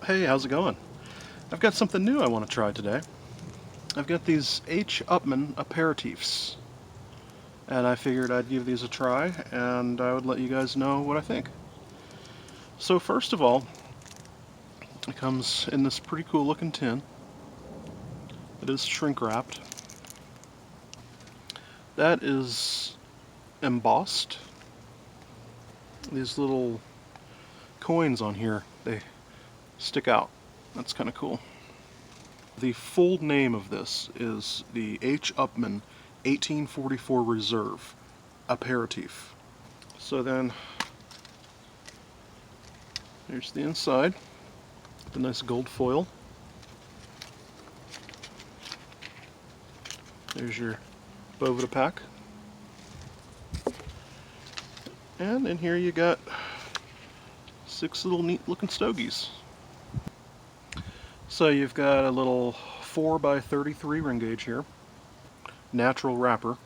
Hey, how's it going? I've got something new I want to try today. I've got these Upmann Aperitifs, and I figured I'd give these a try, and I would let you guys know what I think. So first of all, it comes in this pretty cool looking tin. It is shrink wrapped. That is embossed. These little coins on here, they stick out. That's kind of cool. The full name of this is the H. Upmann 1844 Reserve Aperitif. So then, here's the inside, the nice gold foil. There's your Bovida pack. And in here you got 6 little neat looking stogies. So you've got a little 4x33 ring gauge here, natural wrapper.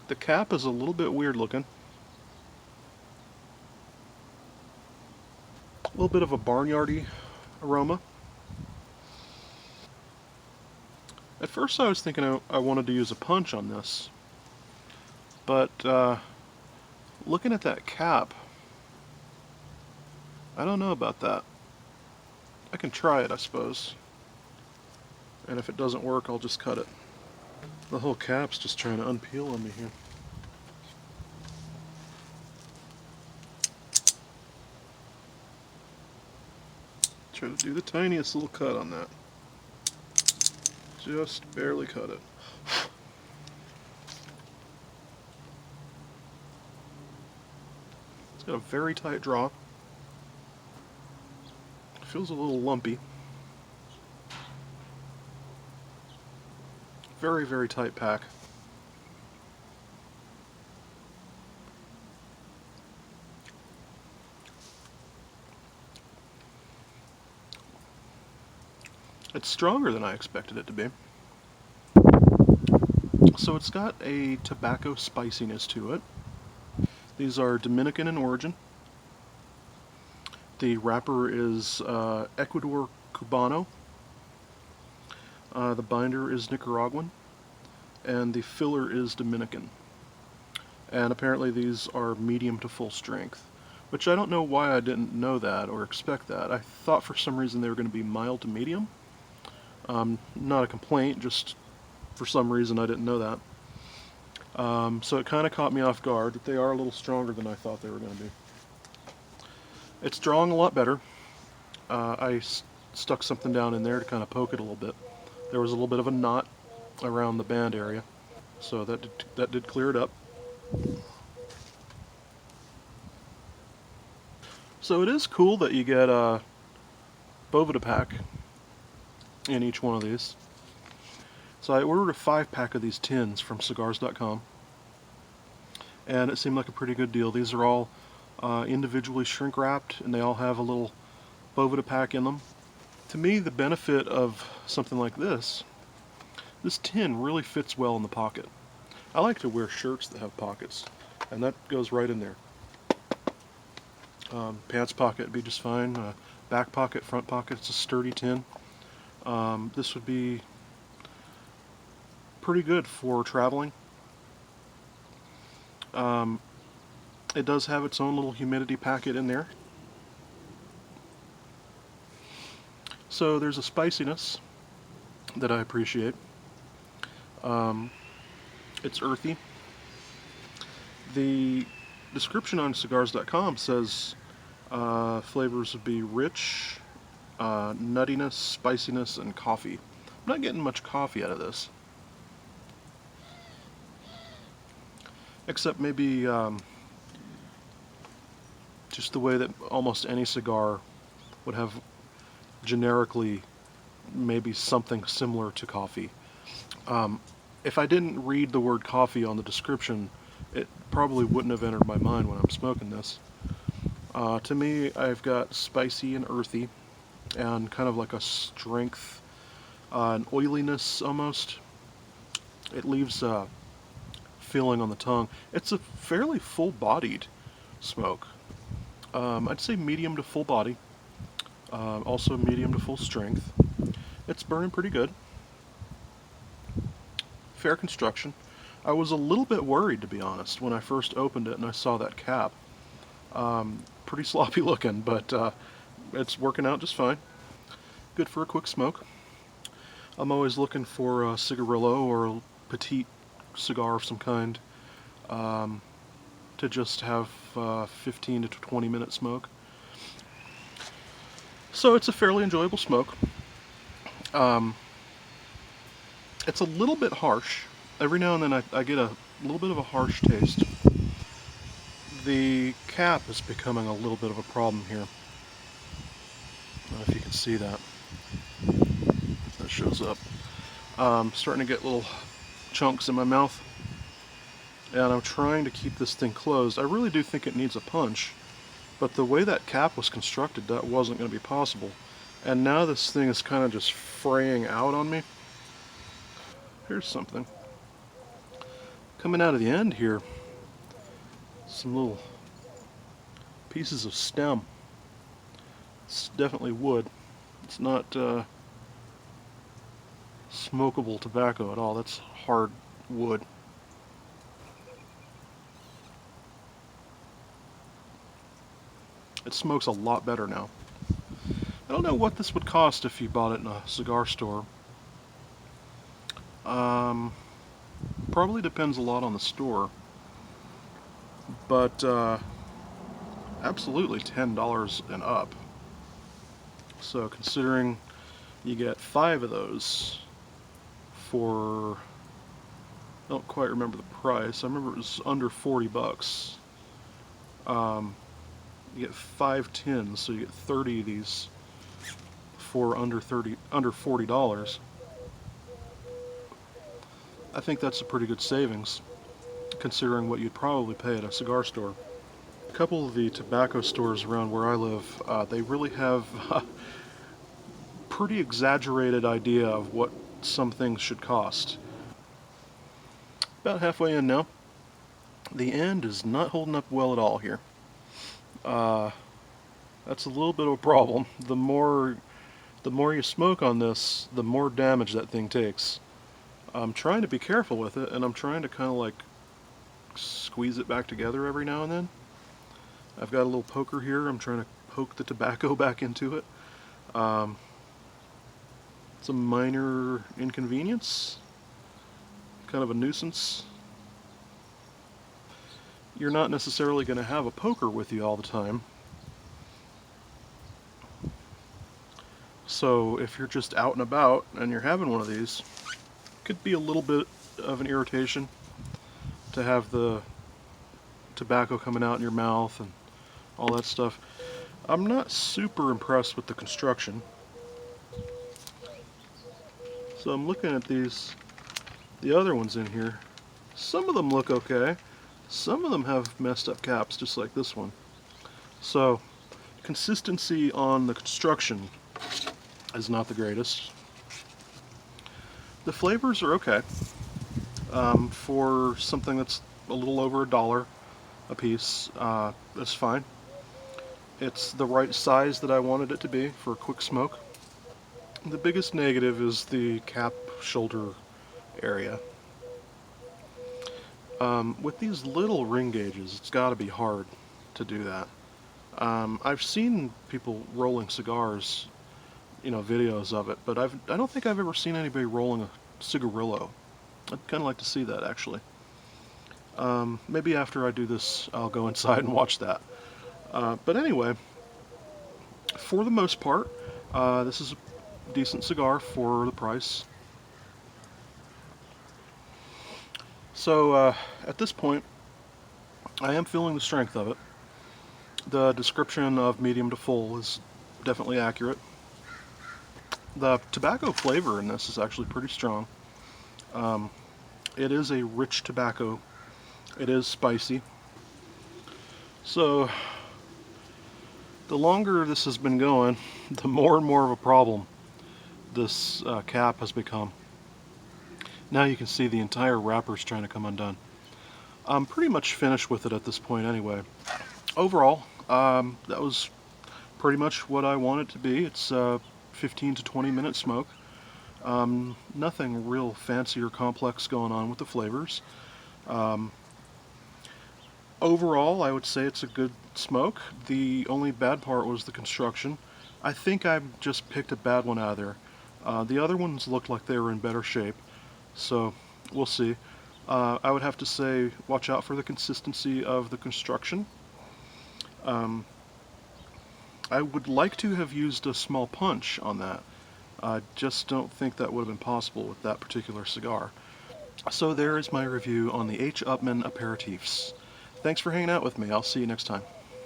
The cap is a little bit weird looking. A little bit of a barnyardy aroma. At first I was thinking I wanted to use a punch on this, but looking at that cap, I don't know about that. I can try it, I suppose. And if it doesn't work, I'll just cut it. The whole cap's just trying to unpeel on me here. Try to do the tiniest little cut on that. Just barely cut it. It's got a very tight draw. Feels a little lumpy. Very, very tight pack. It's stronger than I expected it to be. So it's got a tobacco spiciness to it. These are Dominican in origin. The wrapper is Ecuador Cubano. The binder is Nicaraguan. And the filler is Dominican. And apparently these are medium to full strength, which I don't know why I didn't know that or expect that. I thought for some reason they were going to be mild to medium. Not a complaint, just for some reason I didn't know that. So it kind of caught me off guard that they are a little stronger than I thought they were going to be. It's drawing a lot better. I stuck something down in there to kind of poke it a little bit. There was a little bit of a knot around the band area, so that did clear it up. So it is cool that you get a Bovida pack in each one of these. So I ordered a 5-pack of these tins from cigars.com, and it seemed like a pretty good deal. These are all individually shrink wrapped, and they all have a little Bovida pack in them. To me, the benefit of something like this tin really fits well in the pocket. I like to wear shirts that have pockets, and that goes right in there. Pants pocket would be just fine. Back pocket, front pocket, it's a sturdy tin. This would be pretty good for traveling. It does have its own little humidity packet in there. So there's a spiciness that I appreciate. It's earthy. The description on cigars.com says flavors would be rich, nuttiness, spiciness, and coffee. I'm not getting much coffee out of this. Except maybe just the way that almost any cigar would have generically maybe something similar to coffee. If I didn't read the word coffee on the description, it probably wouldn't have entered my mind when I'm smoking this. To me, I've got spicy and earthy, and kind of like a strength, an oiliness almost. It leaves a feeling on the tongue. It's a fairly full-bodied smoke. I'd say medium to full body. Also medium to full strength. It's burning pretty good. Fair construction. I was a little bit worried, to be honest, when I first opened it and I saw that cap. Pretty sloppy looking, but it's working out just fine. Good for a quick smoke. I'm always looking for a cigarillo or a petite cigar of some kind to just have 15 to 20 minute smoke. So it's a fairly enjoyable smoke. It's a little bit harsh. Every now and then I get a little bit of a harsh taste. The cap is becoming a little bit of a problem here. I don't know if you can see that. That shows up. Starting to get little chunks in my mouth. And I'm trying to keep this thing closed. I really do think it needs a punch. But the way that cap was constructed, that wasn't going to be possible. And now this thing is kind of just fraying out on me. Here's something. Coming out of the end here, some little pieces of stem. It's definitely wood. It's not smokable tobacco at all. That's hard wood. It smokes a lot better now. I don't know what this would cost if you bought it in a cigar store. Probably depends a lot on the store. But absolutely $10 and up. So considering you get 5 of those for, I don't quite remember the price. I remember it was under 40 bucks. You get 5 tins, so you get 30 of these for under $40. I think that's a pretty good savings, considering what you'd probably pay at a cigar store. A couple of the tobacco stores around where I live, they really have a pretty exaggerated idea of what some things should cost. About halfway in now. The end is not holding up well at all here. That's a little bit of a problem. The more you smoke on this, the more damage that thing takes. I'm trying to be careful with it, and I'm trying to kind of like squeeze it back together every now and then. I've got a little poker here. I'm trying to poke the tobacco back into it. It's a minor inconvenience, kind of a nuisance. You're not necessarily going to have a poker with you all the time. So if you're just out and about and you're having one of these, it could be a little bit of an irritation to have the tobacco coming out in your mouth and all that stuff. I'm not super impressed with the construction. So I'm looking at the other ones in here. Some of them look okay. Some of them have messed up caps, just like this one. So, consistency on the construction is not the greatest. The flavors are okay. For something that's a little over $1 a piece, that's fine. It's the right size that I wanted it to be for a quick smoke. The biggest negative is the cap shoulder area. With these little ring gauges, it's got to be hard to do that. I've seen people rolling cigars, videos of it, but I don't think I've ever seen anybody rolling a cigarillo. I'd kind of like to see that, actually. Maybe after I do this, I'll go inside and watch that. But anyway, for the most part, this is a decent cigar for the price. So at this point, I am feeling the strength of it. The description of medium to full is definitely accurate. The tobacco flavor in this is actually pretty strong. It is a rich tobacco. It is spicy. So the longer this has been going, the more and more of a problem this cap has become. Now you can see the entire wrapper's trying to come undone. I'm pretty much finished with it at this point anyway. Overall, that was pretty much what I want it to be. It's 15 to 20 minute smoke. Nothing real fancy or complex going on with the flavors. Overall, I would say it's a good smoke. The only bad part was the construction. I think I just picked a bad one out of there. The other ones looked like they were in better shape, so we'll see. I would have to say watch out for the consistency of the construction. I would like to have used a small punch on that. I just don't think that would have been possible with that particular cigar. So there is my review on the H. Upmann Aperitifs. Thanks for hanging out with me. I'll see you next time.